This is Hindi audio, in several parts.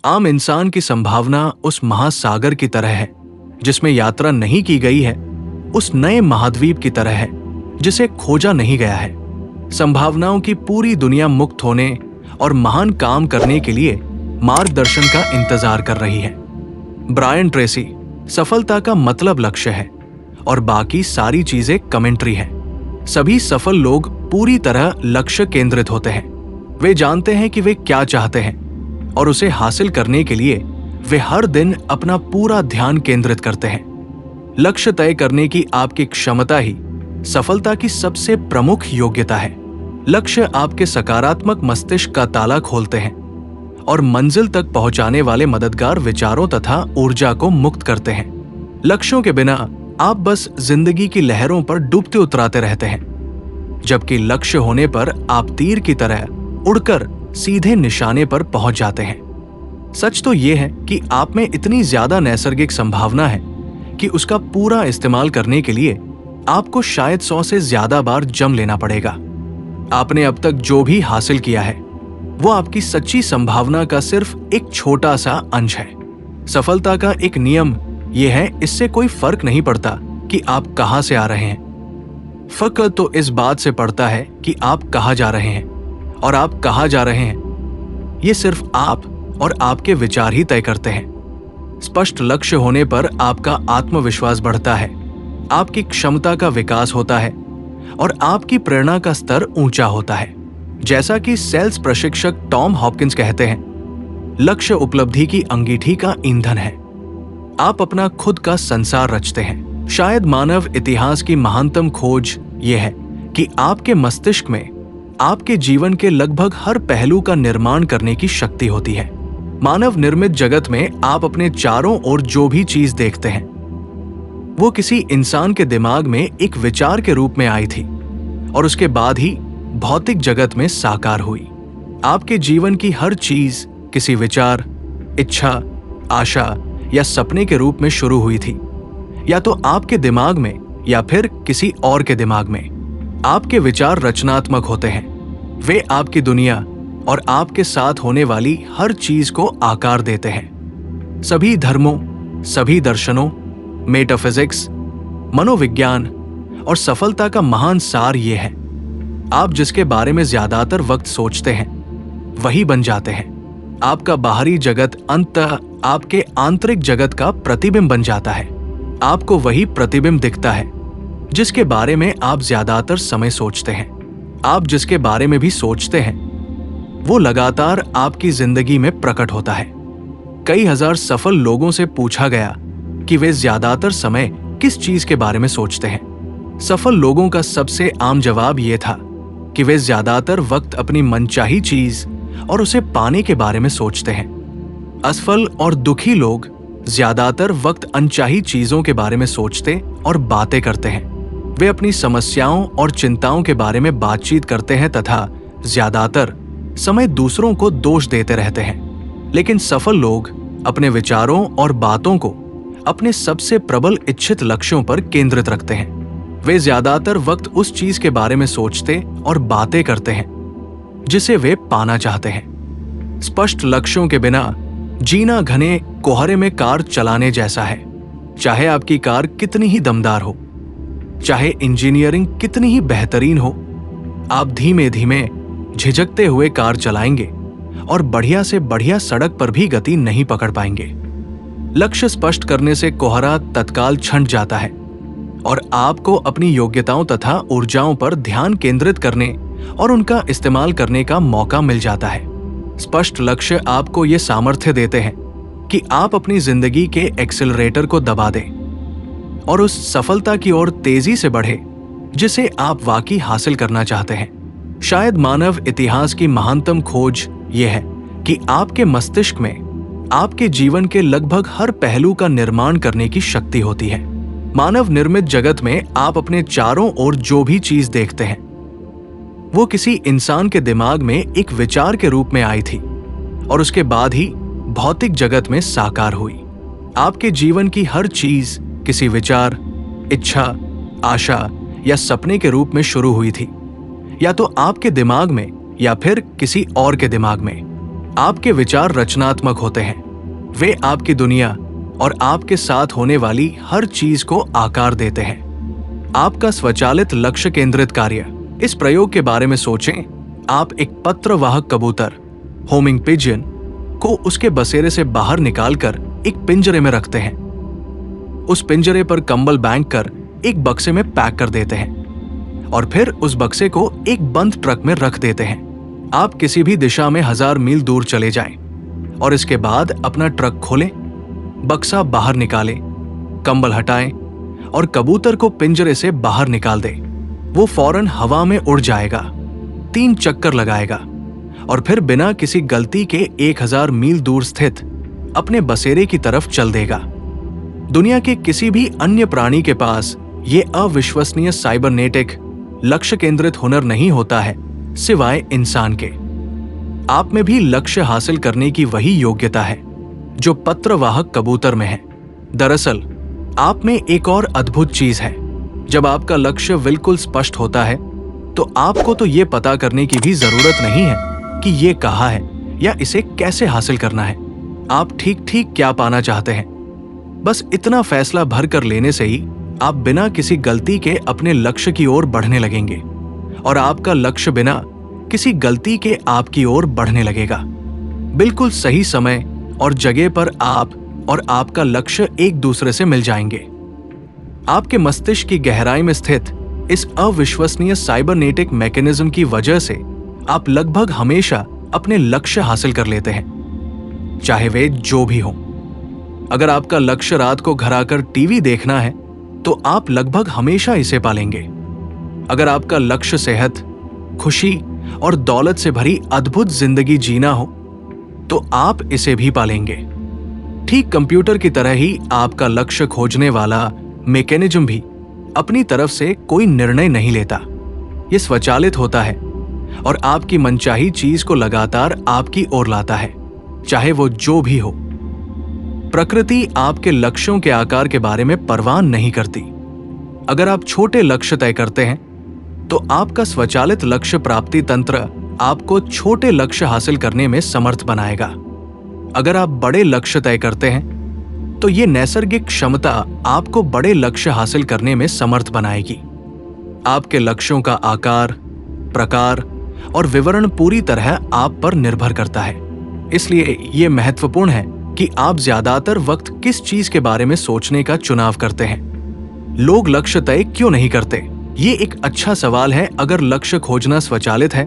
आम इंसान की संभावना उस महासागर की तरह है जिसमें यात्रा नहीं की गई है, उस नए महाद्वीप की तरह है जिसे खोजा नहीं गया है। संभावनाओं की पूरी दुनिया मुक्त होने और महान काम करने के लिए मार्गदर्शन का इंतजार कर रही है। ब्रायन ट्रेसी, सफलता का मतलब लक्ष्य है और बाकी सारी चीजें कमेंट्री है। सभी सफल लोग पूरी तरह लक्ष्य केंद्रित होते हैं। वे जानते हैं कि वे क्या चाहते हैं और उसे हासिल करने के लिए वे हर दिन अपना पूरा ध्यान केंद्रित करते हैं। लक्ष्य तय करने की आपकी क्षमता ही सफलता की सबसे प्रमुख योग्यता है। लक्ष्य आपके सकारात्मक मस्तिष्क का ताला खोलते हैं और मंजिल तक पहुंचाने वाले मददगार विचारों तथा ऊर्जा को मुक्त करते हैं। लक्ष्यों के बिना आप बस जिंदगी की लहरों पर डूबते उतराते रहते हैं, जबकि लक्ष्य होने पर आप तीर की तरह उड़कर सीधे निशाने पर पहुंच जाते हैं। सच तो यह है कि आप में इतनी ज्यादा नैसर्गिक संभावना है कि उसका पूरा इस्तेमाल करने के लिए आपको शायद 100 से ज्यादा बार जम लेना पड़ेगा। आपने अब तक जो भी हासिल किया है वो आपकी सच्ची संभावना का सिर्फ एक छोटा सा अंश है। सफलता का एक नियम यह है, इससे कोई फर्क नहीं पड़ता कि आप कहां से आ रहे हैं। फर्क तो इस बात से पड़ता है कि आप कहां जा रहे हैं, और आप कहां जा रहे हैं ये सिर्फ आप और आपके विचार ही तय करते हैं। स्पष्ट लक्ष्य होने पर आपका आत्मविश्वास बढ़ता है, आपकी क्षमता का विकास होता है और आपकी प्रेरणा का स्तर ऊंचा होता है। जैसा कि सेल्स प्रशिक्षक टॉम हॉपकिंस कहते हैं, लक्ष्य उपलब्धि की अंगीठी का ईंधन है। आप अपना खुद का संसार रचते हैं। शायद मानव इतिहास की महानतम खोज यह है कि आपके मस्तिष्क में आपके जीवन के लगभग हर पहलू का निर्माण करने की शक्ति होती है। मानव निर्मित जगत में आप अपने चारों ओर जो भी चीज देखते हैं वो किसी इंसान के दिमाग में एक विचार के रूप में आई थी और उसके बाद ही भौतिक जगत में साकार हुई। आपके जीवन की हर चीज किसी विचार, इच्छा, आशा या सपने के रूप में शुरू हुई थी, या तो आपके दिमाग में या फिर किसी और के दिमाग में। आपके विचार रचनात्मक होते हैं। वे आपकी दुनिया और आपके साथ होने वाली हर चीज को आकार देते हैं। सभी धर्मों, सभी दर्शनों, मेटाफिजिक्स, मनोविज्ञान और सफलता का महान सार ये है, आप जिसके बारे में ज्यादातर वक्त सोचते हैं वही बन जाते हैं। आपका बाहरी जगत अंततः आपके आंतरिक जगत का प्रतिबिंब बन जाता है। आपको वही प्रतिबिंब दिखता है जिसके बारे में आप ज्यादातर समय सोचते हैं। आप जिसके बारे में भी सोचते हैं वो लगातार आपकी जिंदगी में प्रकट होता है। कई हजार सफल लोगों से पूछा गया कि वे ज्यादातर समय किस चीज के बारे में सोचते हैं। सफल लोगों का सबसे आम जवाब यह था कि वे ज्यादातर वक्त अपनी मनचाही चीज और उसे पाने के बारे में सोचते हैं। असफल और दुखी लोग ज्यादातर वक्त अनचाही चीजों के बारे में सोचते और बातें करते हैं। वे अपनी समस्याओं और चिंताओं के बारे में बातचीत करते हैं तथा ज्यादातर समय दूसरों को दोष देते रहते हैं। लेकिन सफल लोग अपने विचारों और बातों को अपने सबसे प्रबल इच्छित लक्ष्यों पर केंद्रित रखते हैं। वे ज्यादातर वक्त उस चीज के बारे में सोचते और बातें करते हैं जिसे वे पाना चाहते हैं। स्पष्ट लक्ष्यों के बिना जीना घने कोहरे में कार चलाने जैसा है। चाहे आपकी कार कितनी ही दमदार हो, चाहे इंजीनियरिंग कितनी ही बेहतरीन हो, आप धीमे धीमे झिझकते हुए कार चलाएंगे और बढ़िया से बढ़िया सड़क पर भी गति नहीं पकड़ पाएंगे। लक्ष्य स्पष्ट करने से कोहरा तत्काल छंट जाता है और आपको अपनी योग्यताओं तथा ऊर्जाओं पर ध्यान केंद्रित करने और उनका इस्तेमाल करने का मौका मिल जाता है। स्पष्ट लक्ष्य आपको ये सामर्थ्य देते हैं कि आप अपनी जिंदगी के एक्सेलरेटर को दबा दें और उस सफलता की ओर तेजी से बढ़े जिसे आप वाकई हासिल करना चाहते हैं। शायद मानव इतिहास की महानतम खोज यह है कि आपके मस्तिष्क में आपके जीवन के लगभग हर पहलू का निर्माण करने की शक्ति होती है। मानव निर्मित जगत में आप अपने चारों ओर जो भी चीज देखते हैं वो किसी इंसान के दिमाग में एक विचार के रूप में आई थी और उसके बाद ही भौतिक जगत में साकार हुई। आपके जीवन की हर चीज किसी विचार, इच्छा, आशा या सपने के रूप में शुरू हुई थी, या तो आपके दिमाग में या फिर किसी और के दिमाग में। आपके विचार रचनात्मक होते हैं। वे आपकी दुनिया और आपके साथ होने वाली हर चीज को आकार देते हैं। आपका स्वचालित लक्ष्य केंद्रित कार्य। इस प्रयोग के बारे में सोचें। आप एक पत्रवाहक कबूतर, होमिंग पिजन, को उसके बसेरे से बाहर निकालकर एक पिंजरे में रखते हैं। उस पिंजरे पर कंबल बांध कर एक बक्से में पैक कर देते हैं और फिर उस बक्से को एक बंद ट्रक में रख देते हैं। आप किसी भी दिशा में 1000 मील दूर चले जाएं और इसके बाद अपना ट्रक खोलें, बक्सा बाहर निकालें, कंबल हटाएं और कबूतर को पिंजरे से बाहर निकाल दें। वो फौरन हवा में उड़ जाएगा, 3 चक्कर लगाएगा और फिर बिना किसी गलती के 1000 मील दूर स्थित अपने बसेरे की तरफ चल देगा। दुनिया के किसी भी अन्य प्राणी के पास ये अविश्वसनीय साइबरनेटिक लक्ष्य केंद्रित हुनर नहीं होता है सिवाय इंसान के। आप में भी लक्ष्य हासिल करने की वही योग्यता है जो पत्रवाहक कबूतर में है। दरअसल आप में एक और अद्भुत चीज है। जब आपका लक्ष्य बिल्कुल स्पष्ट होता है तो आपको तो ये पता करने की भी जरूरत नहीं है कि ये कहाँ है या इसे कैसे हासिल करना है। आप ठीक ठीक क्या पाना चाहते हैं, बस इतना फैसला भर कर लेने से ही आप बिना किसी गलती के अपने लक्ष्य की ओर बढ़ने लगेंगे और आपका लक्ष्य बिना किसी गलती के आपकी ओर बढ़ने लगेगा। बिल्कुल सही समय और जगह पर आप और आपका लक्ष्य एक दूसरे से मिल जाएंगे। आपके मस्तिष्क की गहराई में स्थित इस अविश्वसनीय साइबरनेटिक मैकेनिज्म की वजह से आप लगभग हमेशा अपने लक्ष्य हासिल कर लेते हैं, चाहे वे जो भी हों। अगर आपका लक्ष्य रात को घर आकर टीवी देखना है तो आप लगभग हमेशा इसे पालेंगे। अगर आपका लक्ष्य सेहत, खुशी और दौलत से भरी अद्भुत जिंदगी जीना हो तो आप इसे भी पालेंगे। ठीक कंप्यूटर की तरह ही आपका लक्ष्य खोजने वाला मैकेनिज्म भी अपनी तरफ से कोई निर्णय नहीं लेता। यह स्वचालित होता है और आपकी मनचाही चीज को लगातार आपकी ओर लाता है, चाहे वो जो भी हो। प्रकृति आपके लक्ष्यों के आकार के बारे में परवाह नहीं करती। अगर आप छोटे लक्ष्य तय करते हैं तो आपका स्वचालित लक्ष्य प्राप्ति तंत्र आपको छोटे लक्ष्य हासिल करने में समर्थ बनाएगा। अगर आप बड़े लक्ष्य तय करते हैं तो ये नैसर्गिक क्षमता आपको बड़े लक्ष्य हासिल करने में समर्थ बनाएगी। आपके लक्ष्यों का आकार, प्रकार और विवरण पूरी तरह आप पर निर्भर करता है। इसलिए ये महत्वपूर्ण है कि आप ज्यादातर वक्त किस चीज के बारे में सोचने का चुनाव करते हैं। लोग लक्ष्य तय क्यों नहीं करते? ये एक अच्छा सवाल है। अगर लक्ष्य खोजना स्वचालित है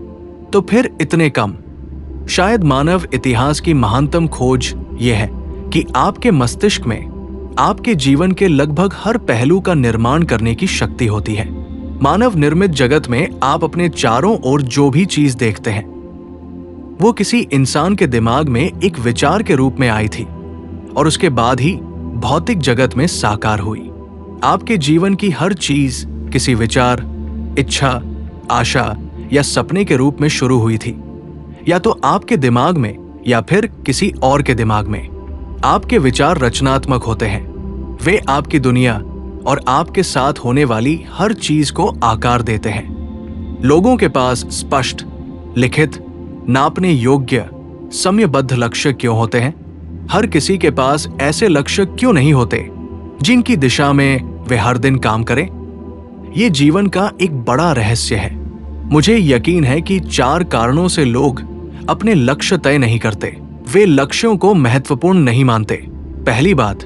तो फिर इतने कम। शायद मानव इतिहास की महानतम खोज यह है कि आपके मस्तिष्क में आपके जीवन के लगभग हर पहलू का निर्माण करने की शक्ति होती है। मानव निर्मित जगत में आप अपने चारों ओर जो भी चीज देखते हैं वो किसी इंसान के दिमाग में एक विचार के रूप में आई थी और उसके बाद ही भौतिक जगत में साकार हुई। आपके जीवन की हर चीज किसी विचार, इच्छा, आशा या सपने के रूप में शुरू हुई थी, या तो आपके दिमाग में या फिर किसी और के दिमाग में। आपके विचार रचनात्मक होते हैं। वे आपकी दुनिया और आपके साथ होने वाली हर चीज को आकार देते हैं। लोगों के पास स्पष्ट, लिखित, नापने योग्य, समयबद्ध लक्ष्य क्यों होते हैं? हर किसी के पास ऐसे लक्ष्य क्यों नहीं होते जिनकी दिशा में वे हर दिन काम करें? ये जीवन का एक बड़ा रहस्य है। मुझे यकीन है कि 4 कारणों से लोग अपने लक्ष्य तय नहीं करते। वे लक्ष्यों को महत्वपूर्ण नहीं मानते। पहली बात,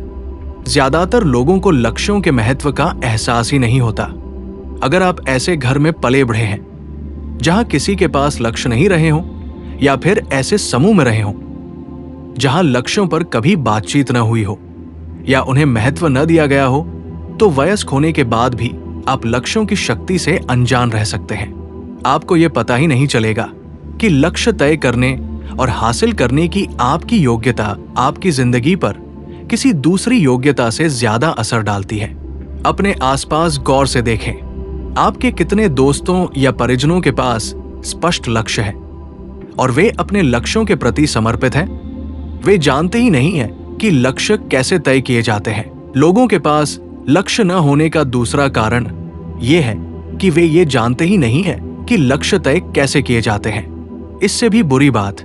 ज्यादातर लोगों को लक्ष्यों के महत्व का एहसास ही नहीं होता। अगर आप ऐसे घर में पले बढ़े हैं जहां किसी के पास लक्ष्य नहीं रहे हों, या फिर ऐसे समूह में रहे हों जहां लक्ष्यों पर कभी बातचीत न हुई हो या उन्हें महत्व न दिया गया हो, तो वयस्क होने के बाद भी आप लक्ष्यों की शक्ति से अनजान रह सकते हैं। आपको यह पता ही नहीं चलेगा कि लक्ष्य तय करने और हासिल करने की आपकी योग्यता आपकी जिंदगी पर किसी दूसरी योग्यता से ज्यादा असर डालती है। अपने आसपास गौर से देखें। आपके कितने दोस्तों या परिजनों के पास स्पष्ट लक्ष्य है और वे अपने लक्ष्यों के प्रति समर्पित हैं? वे जानते ही नहीं है कि लक्ष्य कैसे तय किए जाते हैं। लोगों के पास लक्ष्य न होने का दूसरा कारण यह है कि वे ये जानते ही नहीं है कि लक्ष्य तय कैसे किए जाते हैं। इससे भी बुरी बात,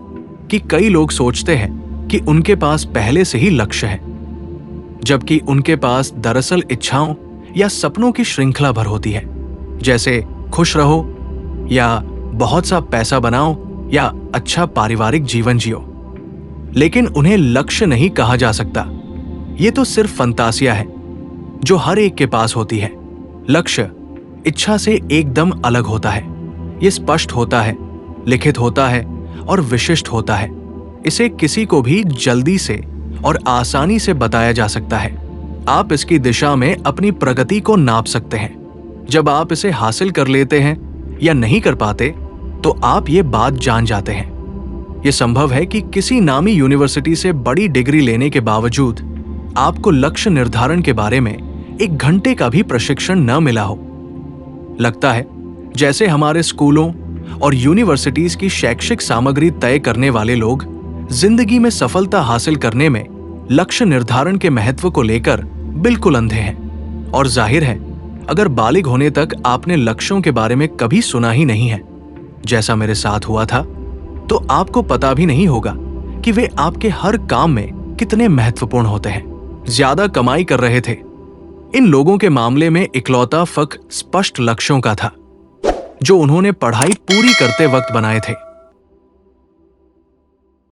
कि कई लोग सोचते हैं कि उनके पास पहले से ही लक्ष्य है, जबकि उनके पास दरअसल इच्छाओं या सपनों की श्रृंखला भर होती है, जैसे खुश रहो या बहुत सा पैसा बनाओ या अच्छा पारिवारिक जीवन जियो। लेकिन उन्हें लक्ष्य नहीं कहा जा सकता। ये तो सिर्फ फंतासिया है जो हर एक के पास होती है। लक्ष्य इच्छा से एकदम अलग होता है। ये स्पष्ट होता है, लिखित होता है और विशिष्ट होता है। इसे किसी को भी जल्दी से और आसानी से बताया जा सकता है। आप इसकी दिशा में अपनी प्रगति को नाप सकते हैं। जब आप इसे हासिल कर लेते हैं या नहीं कर पाते, तो आप ये बात जान जाते हैं। यह संभव है कि किसी नामी यूनिवर्सिटी से बड़ी डिग्री लेने के बावजूद आपको लक्ष्य निर्धारण के बारे में 1 घंटे का भी प्रशिक्षण न मिला हो। लगता है जैसे हमारे स्कूलों और यूनिवर्सिटीज की शैक्षिक सामग्री तय करने वाले लोग जिंदगी में सफलता हासिल करने में लक्ष्य निर्धारण के महत्व को लेकर बिल्कुल अंधे हैं। और जाहिर है, अगर बालिग होने तक आपने लक्ष्यों के बारे में कभी सुना ही नहीं है, जैसा मेरे साथ हुआ था, तो आपको पता भी नहीं होगा कि वे आपके हर काम में कितने महत्वपूर्ण होते हैं। ज्यादा कमाई कर रहे थे, इन लोगों के मामले में इकलौता फर्क स्पष्ट लक्ष्यों का था, जो उन्होंने पढ़ाई पूरी करते वक्त बनाए थे।